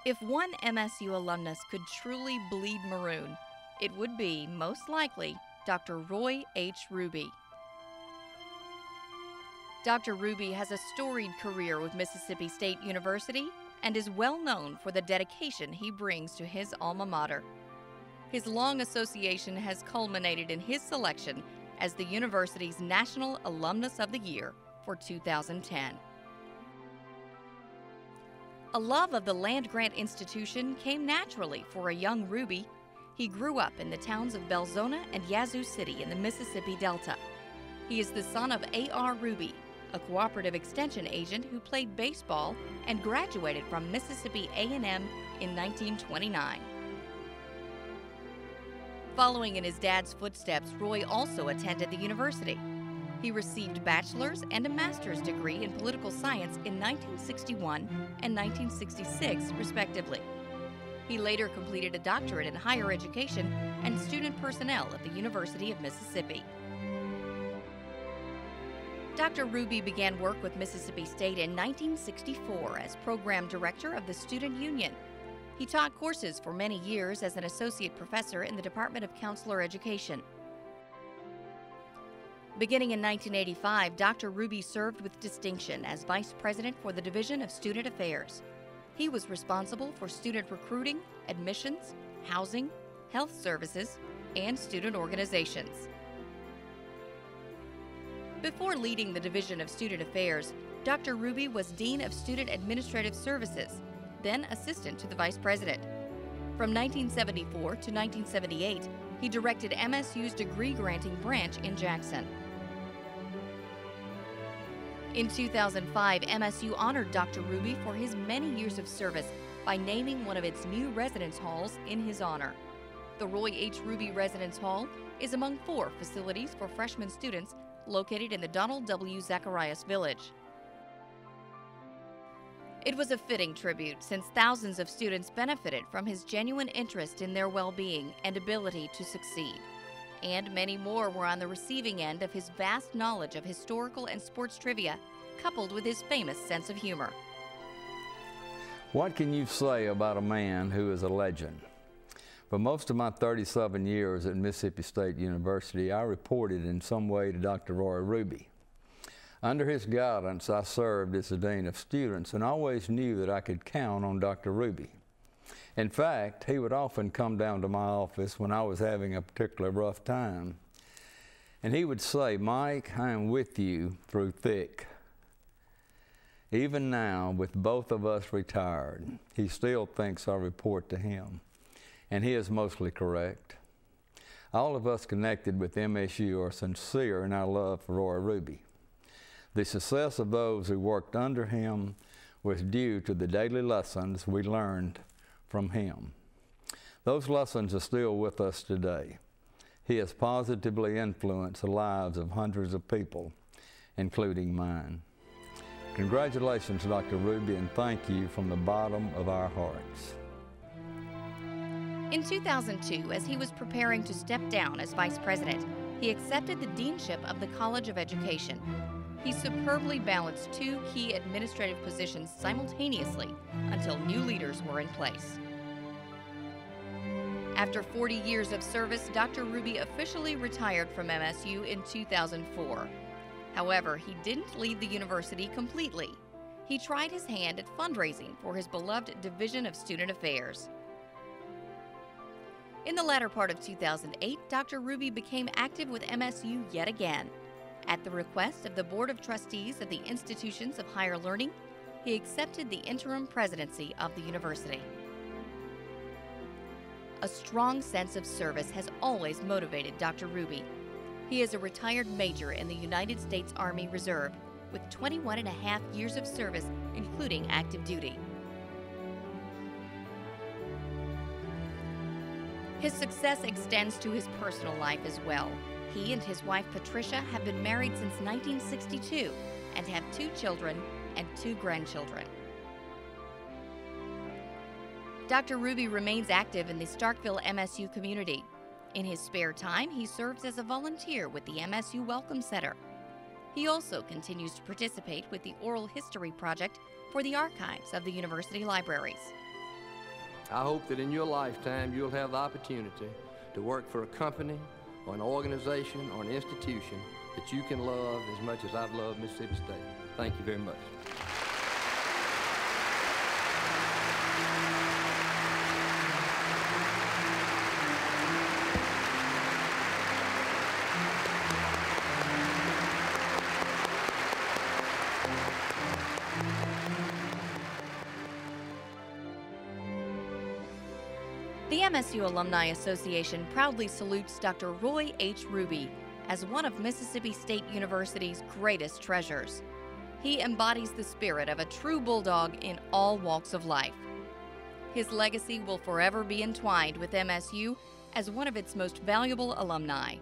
If one MSU alumnus could truly bleed maroon, it would be, most likely, Dr. Roy H. Ruby. Dr. Ruby has a storied career with Mississippi State University and is well known for the dedication he brings to his alma mater. His long association has culminated in his selection as the university's National Alumnus of the Year for 2010. A love of the land-grant institution came naturally for a young Ruby. He grew up in the towns of Belzona and Yazoo City in the Mississippi Delta. He is the son of A.R. Ruby, a cooperative extension agent who played baseball and graduated from Mississippi A&M in 1929. Following in his dad's footsteps, Roy also attended the university. He received bachelor's and a master's degree in political science in 1961 and 1966, respectively. He later completed a doctorate in higher education and student personnel at the University of Mississippi. Dr. Ruby began work with Mississippi State in 1964 as program director of the Student Union. He taught courses for many years as an associate professor in the Department of Counselor Education. Beginning in 1985, Dr. Ruby served with distinction as Vice President for the Division of Student Affairs. He was responsible for student recruiting, admissions, housing, health services, and student organizations. Before leading the Division of Student Affairs, Dr. Ruby was Dean of Student Administrative Services, then Assistant to the Vice President. From 1974 to 1978, he directed MSU's degree-granting branch in Jackson. In 2005, MSU honored Dr. Ruby for his many years of service by naming one of its new residence halls in his honor. The Roy H. Ruby Residence Hall is among 4 facilities for freshman students located in the Donald W. Zacharias Village. It was a fitting tribute since thousands of students benefited from his genuine interest in their well-being and ability to succeed. And many more were on the receiving end of his vast knowledge of historical and sports trivia, coupled with his famous sense of humor. What can you say about a man who is a legend? For most of my 37 years at Mississippi State University, I reported in some way to Dr. Roy Ruby. Under his guidance, I served as the Dean of Students and always knew that I could count on Dr. Ruby. In fact, he would often come down to my office when I was having a particularly rough time. And he would say, "Mike, I am with you through thick." Even now, with both of us retired, he still thinks I report to him. And he is mostly correct. All of us connected with MSU are sincere in our love for Roy Ruby. The success of those who worked under him was due to the daily lessons we learned from him. Those lessons are still with us today. He has positively influenced the lives of hundreds of people, including mine. Congratulations, Dr. Ruby, and thank you from the bottom of our hearts. In 2002, as he was preparing to step down as vice president, he accepted the deanship of the College of Education. He superbly balanced 2 key administrative positions simultaneously until new leaders were in place. After 40 years of service, Dr. Ruby officially retired from MSU in 2004. However, he didn't leave the university completely. He tried his hand at fundraising for his beloved Division of Student Affairs. In the latter part of 2008, Dr. Ruby became active with MSU yet again. At the request of the Board of Trustees of the Institutions of Higher Learning, he accepted the interim presidency of the university. A strong sense of service has always motivated Dr. Ruby. He is a retired major in the United States Army Reserve with 21.5 years of service, including active duty. His success extends to his personal life as well. He and his wife Patricia have been married since 1962 and have 2 children and 2 grandchildren. Dr. Ruby remains active in the Starkville MSU community. In his spare time, he serves as a volunteer with the MSU Welcome Center. He also continues to participate with the Oral History Project for the archives of the university libraries. I hope that in your lifetime you'll have the opportunity to work for a company or an organization or an institution that you can love as much as I've loved Mississippi State. Thank you very much. The MSU Alumni Association proudly salutes Dr. Roy H. Ruby as one of Mississippi State University's greatest treasures. He embodies the spirit of a true bulldog in all walks of life. His legacy will forever be entwined with MSU as one of its most valuable alumni.